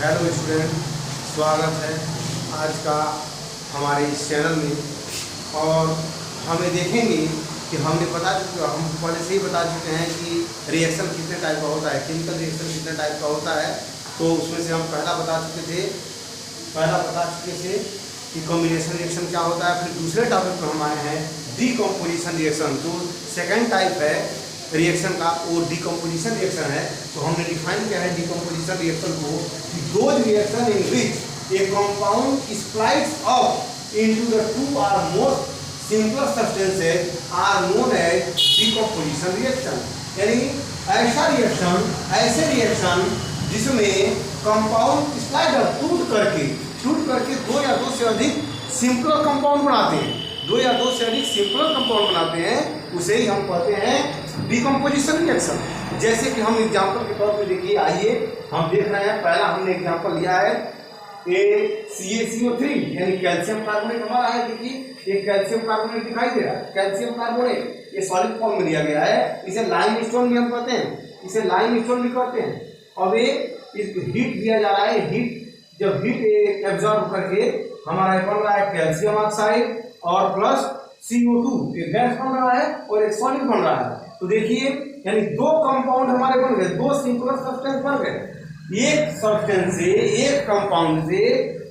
Hello student, स्वागत है आज का हमारे इस चैनल में। और हमें देखेंगे कि हम पहले से ही बता चुके हैं कि रिएक्शन कितने टाइप का होता है, केमिकल रिएक्शन कितने टाइप का होता है। तो उसमें से हम पहला बता चुके थे कि कॉम्बिनेशन रिएक्शन क्या होता है। फिर दूसरे टॉपिक पर हम आए हैं डीकम्पोजिशन रिएक्शन। तो सेकेंड टाइप है रिएक्शन का, वो डीकम्पोजिशन रिएक्शन है। तो हमने डिफाइन किया है डीकम्पोजिशन रिएक्शन को कि those reaction in which a compound splits up into the two or more simple substances are known as decomposition reaction. यानी ऐसे रिएक्शन जिसमें कंपाउंड स्प्लाइट अप टूट करके दो या दो से अधिक सिंपल कंपाउंड बनाते हैं, उसे ही हम कहते हैं डीकम्पोजिशन रिएक्शन। जैसे कि हम एग्जांपल के तौर पे देखिए, आइए हम देख रहे हैं। पहला हमने एग्जांपल लिया है ACaCO3 यानी कैल्शियम कार्बोनेट हमारा है। देखिए एक कैल्शियम कार्बोनेट दिखाई दे रहा है, कैल्शियम कार्बोनेट ये सॉलिड फॉर्म में दिया गया है। इसे लाइमस्टोन भी हम कहते हैं, अब ये हीट दिया जा रहा है। जब हीट एब्जॉर्ब करके हमारा बन रहा है कैल्शियम ऑक्साइड और प्लस CO2, एक गैस बन रहा है और एक सॉलिड बन रहा है। तो देखिए यानी दो कंपाउंड हमारे बन गए, दो सिंपल सब्सटेंस बन गए। एक सब्सटेंस से, एक कंपाउंड से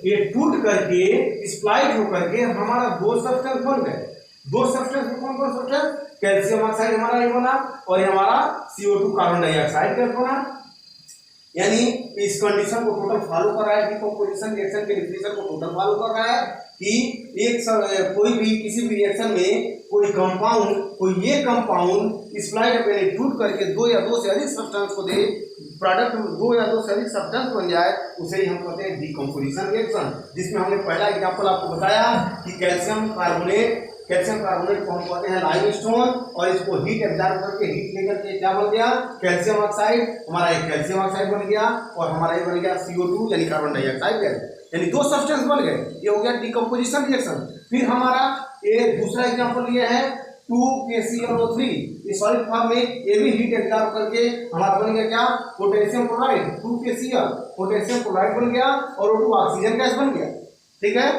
ये टूट करके स्प्लाइट होकर के हमारा दो सब्सटेंस बन गए। दो सब्सटेंस कौन कौन सब्सटेंस? कैल्शियम ऑक्साइड हमारा ये बना और ये हमारा CO2 कार्बन डाइऑक्साइड गैस बना। यानी इस कंडीशन को टोटल फॉलो कर रहा है, डीकम्पोजिशन रिएक्शन के डिफिनेशन को टोटल फॉलो कर रहा है कि कोई भी किसी भी रिएक्शन में कोई ये कंपाउंड स्प्लाइट पे टूट करके दो या दो से अधिक सब्सटेंस को दे, प्रोडक्ट दो या दो से अधिक सब्सटेंस बन जाए, उसे ही हम कहते हैं डीकम्पोजिशन रिएक्शन। जिसमें हमने पहला एग्जांपल आपको बताया कि कैल्शियम कार्बोनेट को हम कहते हैं लाइमस्टोन, और इसको हीट एब्जॉर्ब करके हीट लेकर के क्या बन गया? Calcium oxide. हमारा एक कैल्शियम ऑक्साइड बन गया और हमारा ये बन गया CO2 यानी कार्बन डाइऑक्साइड गैस, यानी दो सब्सटेंस बन गए। ये हो गया डीकम्पोजिशन रिएक्शन। फिर हमारा एक दूसरा एग्जांपल ये है 2KClO3, ये सॉलिड फॉर्म में ये भी हीट एब्जॉर्ब करके हमारा बन गया क्या? Potassium chloride, 2KCl potassium chloride बन गया और O2 ऑक्सीजन गैस बन गया। ठीक है।